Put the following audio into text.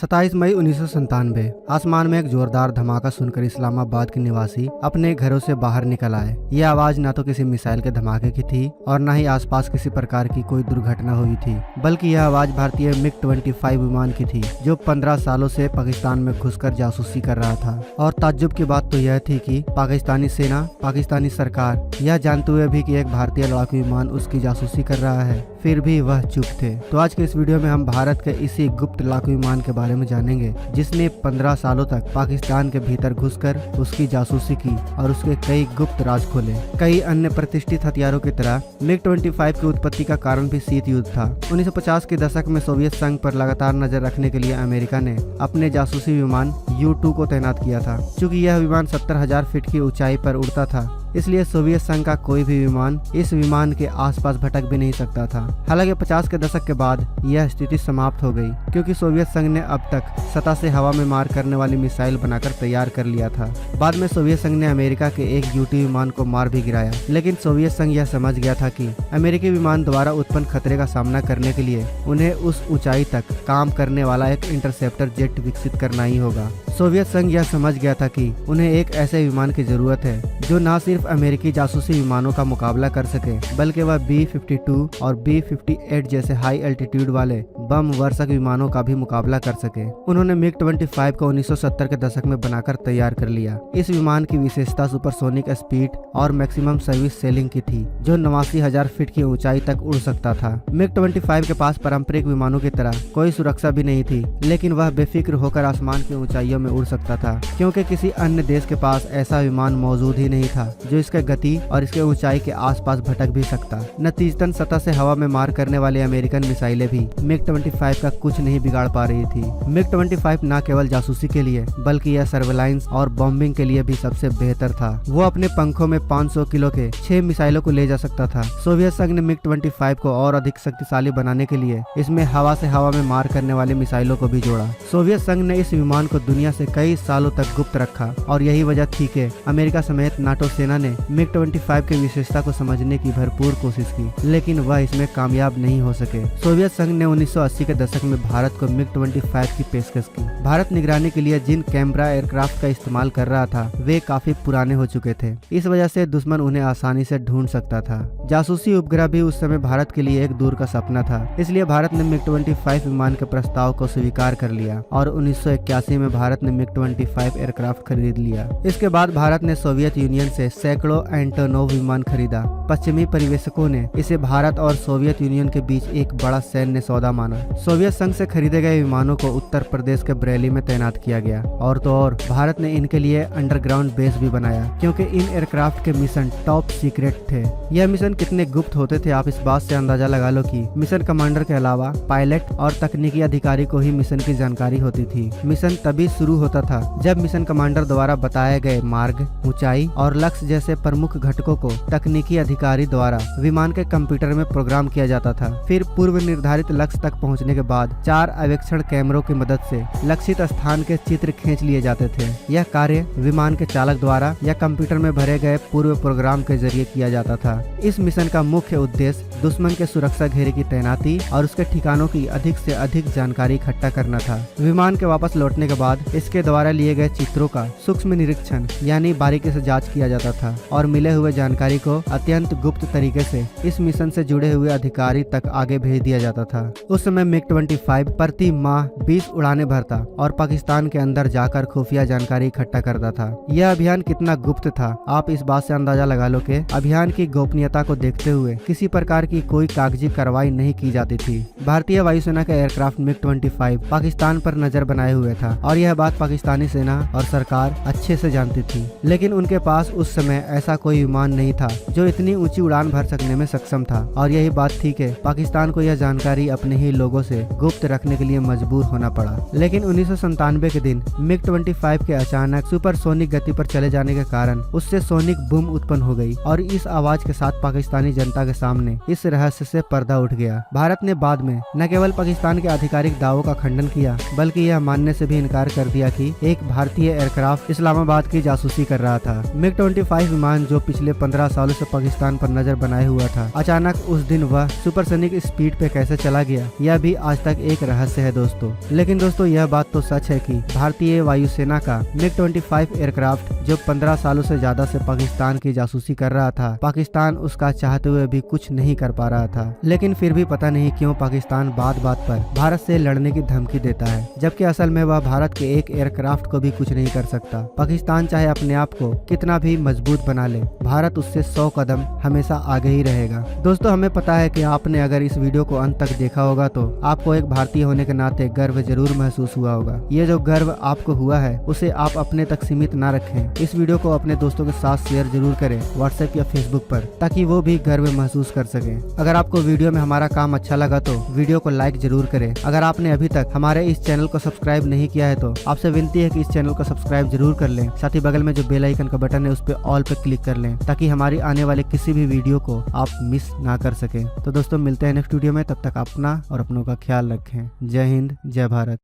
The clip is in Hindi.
27 मई 1997 आसमान में एक जोरदार धमाका सुनकर इस्लामाबाद के निवासी अपने घरों से बाहर निकल आए। यह आवाज न तो किसी मिसाइल के धमाके की थी और न ही आसपास किसी प्रकार की कोई दुर्घटना हुई थी, बल्कि यह आवाज भारतीय मिग-25 विमान की थी जो 15 सालों से पाकिस्तान में घुसकर जासूसी कर रहा था। और ताज्जुब की बात तो यह थी कि पाकिस्तानी सेना, पाकिस्तानी सरकार यह जानते हुए भी कि एक भारतीय लड़ाकू विमान उसकी जासूसी कर रहा है, फिर भी वह चुप थे। तो आज के इस वीडियो में हम भारत के इसी गुप्त लड़ाकू विमान के बारे में जानेंगे जिसने 15 सालों तक पाकिस्तान के भीतर घुसकर उसकी जासूसी की और उसके कई गुप्त राज खोले। कई अन्य प्रतिष्ठित हथियारों की तरह मिग-25 की उत्पत्ति का कारण भी शीत युद्ध था। 1950 के दशक में सोवियत संघ पर लगातार नजर रखने के लिए अमेरिका ने अपने जासूसी विमान U-2 को तैनात किया था। चूँकि यह विमान 70,000 फीट की ऊंचाई पर उड़ता था, इसलिए सोवियत संघ का कोई भी विमान इस विमान के आसपास भटक भी नहीं सकता था। हालांकि 50 के दशक के बाद यह स्थिति समाप्त हो गई, क्योंकि सोवियत संघ ने अब तक सतह से हवा में मार करने वाली मिसाइल बनाकर तैयार कर लिया था। बाद में सोवियत संघ ने अमेरिका के एक U-2 विमान को मार भी गिराया, लेकिन सोवियत संघ यह समझ गया था कि अमेरिकी विमान द्वारा उत्पन्न खतरे का सामना करने के लिए उन्हें उस ऊंचाई तक काम करने वाला एक इंटरसेप्टर जेट विकसित करना ही होगा। सोवियत संघ यह समझ गया था कि उन्हें एक ऐसे विमान की जरूरत है जो न सिर्फ अमेरिकी जासूसी विमानों का मुकाबला कर सके, बल्कि वह B-52 और B-58 जैसे हाई एल्टीट्यूड वाले बम वर्षक विमानों का भी मुकाबला कर सके। उन्होंने मिग-25 को 1970 के दशक में बनाकर तैयार कर लिया। इस विमान की विशेषता सुपरसोनिक स्पीड और मैक्सिमम सर्विस सेलिंग की थी, जो 89,000 फीट की ऊंचाई तक उड़ सकता था। मिग-25 के पास पारंपरिक विमानों की तरह कोई सुरक्षा भी नहीं थी, लेकिन वह बेफिक्र होकर आसमान की ऊंचाइयों में उड़ सकता था, क्योंकि किसी अन्य देश के पास ऐसा विमान मौजूद ही नहीं था जो इसके गति और इसके ऊंचाई के आसपास भटक भी सकता। नतीजतन सतह से हवा में मार करने वाली अमेरिकन मिसाइलें भी मिग-25 का कुछ नहीं बिगाड़ पा रही थी। मिग-25 न केवल जासूसी के लिए बल्कि यह सर्वेलाइंस और बॉम्बिंग के लिए भी सबसे बेहतर था। वो अपने पंखों में 500 किलो के 6 मिसाइलों को ले जा सकता था। सोवियत संघ ने मिग-25 को और अधिक शक्तिशाली बनाने के लिए इसमें हवा से हवा में मार करने वाली मिसाइलों को भी जोड़ा। सोवियत संघ ने इस विमान को दुनिया से कई सालों तक गुप्त रखा और यही वजह थी कि अमेरिका समेत नाटो सेना ने मिग-25 की विशेषता को समझने की भरपूर कोशिश की, लेकिन वह इसमें कामयाब नहीं हो सके। सोवियत संघ ने 1980 के दशक में भारत को मिग-25 की पेशकश की। भारत निगरानी के लिए जिन कैमरा एयरक्राफ्ट का इस्तेमाल कर रहा था वे काफी पुराने हो चुके थे। इस वजह से दुश्मन उन्हें आसानी से ढूंढ सकता था। जासूसी उपग्रह भी उस समय भारत के लिए एक दूर का सपना था, इसलिए भारत ने मिग-25 विमान के प्रस्ताव को स्वीकार कर लिया और 1981 में भारत ने मिग-25 एयरक्राफ्ट खरीद लिया। इसके बाद भारत ने सोवियत यूनियन से सैकड़ों एंटोनोव विमान खरीदा। पश्चिमी परिवेशकों ने इसे भारत और सोवियत यूनियन के बीच एक बड़ा सैन्य सौदा माना। सोवियत संघ से खरीदे गए विमानों को उत्तर प्रदेश के बरेली में तैनात किया गया और तो और भारत ने इनके लिए अंडरग्राउंड बेस भी बनाया, क्योंकि इन एयरक्राफ्ट के मिशन टॉप सीक्रेट थे। यह मिशन कितने गुप्त होते थे आप इस बात से अंदाजा लगा लो कि मिशन कमांडर के अलावा पायलट और तकनीकी अधिकारी को ही मिशन की जानकारी होती थी। मिशन तभी शुरू होता था जब मिशन कमांडर द्वारा बताए गए मार्ग, ऊंचाई और लक्ष्य जैसे प्रमुख घटकों को तकनीकी अधिकारी द्वारा विमान के कंप्यूटर में प्रोग्राम किया जाता था। फिर पूर्व निर्धारित लक्ष्य तक पहुंचने के बाद 4 अवेक्षण कैमरों की मदद से लक्षित स्थान के चित्र खींच लिए जाते थे। यह कार्य विमान के चालक द्वारा या कंप्यूटर में भरे गए पूर्व प्रोग्राम के जरिए किया जाता था। इस मिशन का मुख्य उद्देश्य दुश्मन के सुरक्षा घेरे की तैनाती और उसके ठिकानों की अधिक से अधिक जानकारी इकट्ठा करना था। विमान के वापस लौटने के बाद इसके द्वारा लिए गए चित्रों का सूक्ष्म निरीक्षण यानी बारीकी से जांच किया जाता था और मिले हुए जानकारी को अत्यंत गुप्त तरीके से इस मिशन से जुड़े हुए अधिकारी तक आगे भेज दिया जाता था। उस समय मिग-25 प्रति माह 20 उड़ानें भरता और पाकिस्तान के अंदर जाकर खुफिया जानकारी इकट्ठा करता था। यह अभियान कितना गुप्त था आप इस बात से अंदाजा लगा लो कि अभियान की गोपनीयता को देखते हुए किसी प्रकार की कोई कागजी कार्रवाई नहीं की जाती थी। भारतीय वायुसेना का एयरक्राफ्ट मिग-25 पाकिस्तान पर नजर बनाए हुए था और यह बात पाकिस्तानी सेना और सरकार अच्छे से जानती थी, लेकिन उनके पास उस समय ऐसा कोई विमान नहीं था जो इतनी ऊंची उड़ान भर सकने में सक्षम था। और यही बात थी कि पाकिस्तान को यह जानकारी अपने ही लोगों से गुप्त रखने के लिए मजबूर होना पड़ा। लेकिन 1997 के दिन मिग-25 के अचानक सुपरसोनिक गति पर चले जाने के कारण उससे सोनिक बूम उत्पन्न हो गई और इस आवाज के साथ पाकिस्तानी जनता के सामने इस रहस्य से पर्दा उठ गया। भारत ने बाद में न केवल पाकिस्तान के आधिकारिक दावों का खंडन किया, बल्कि यह मानने से भी इनकार कर दिया कि एक भारतीय एयरक्राफ्ट इस्लामाबाद की जासूसी कर रहा था। MiG-25 विमान जो पिछले 15 सालों से पाकिस्तान पर नजर बनाए हुआ था, अचानक उस दिन वह सुपरसोनिक स्पीड पे कैसे चला गया, यह भी आज तक एक रहस्य है दोस्तों। लेकिन दोस्तों यह बात तो सच है कि भारतीय वायुसेना का MiG-25 एयरक्राफ्ट जो 15 सालों से ज्यादा से पाकिस्तान की जासूसी कर रहा था, पाकिस्तान उसका चाहते हुए भी कुछ नहीं कर पा रहा था। लेकिन फिर भी पता नहीं क्यों पाकिस्तान बात बात पर भारत से लड़ने की धमकी देता है, जबकि असल में वह भारत के एक एयरक्राफ्ट को भी कुछ नहीं कर सकता। पाकिस्तान चाहे अपने आप को कितना भी मजबूत बना ले, भारत उससे 100 कदम हमेशा आगे ही रहेगा। दोस्तों हमें पता है कि आपने अगर इस वीडियो को अंत तक देखा होगा तो आपको एक भारतीय होने के नाते गर्व जरूर महसूस हुआ होगा। ये जो गर्व आपको हुआ है उसे आप अपने तक सीमित ना रखें। इस वीडियो को अपने दोस्तों के साथ शेयर जरूर करें व्हाट्सएप या फेसबुक पर, ताकि वो भी गर्व महसूस कर सकें। अगर आपको वीडियो में हमारा काम अच्छा लगा तो वीडियो को लाइक जरूर करें। अगर आपने अभी तक हमारे इस चैनल को सब्सक्राइब नहीं किया है तो आपसे विनती है कि इस चैनल को सब्सक्राइब जरूर कर लें। साथ ही बगल में जो बेल आइकन का बटन है उस पर ऑल पे क्लिक कर लें, ताकि हमारी आने वाले किसी भी वीडियो को आप मिस ना कर सकें। तो दोस्तों मिलते हैं नेक्स्ट वीडियो में, तब तक अपना और अपनों का ख्याल रखें। जय हिंद, जय भारत।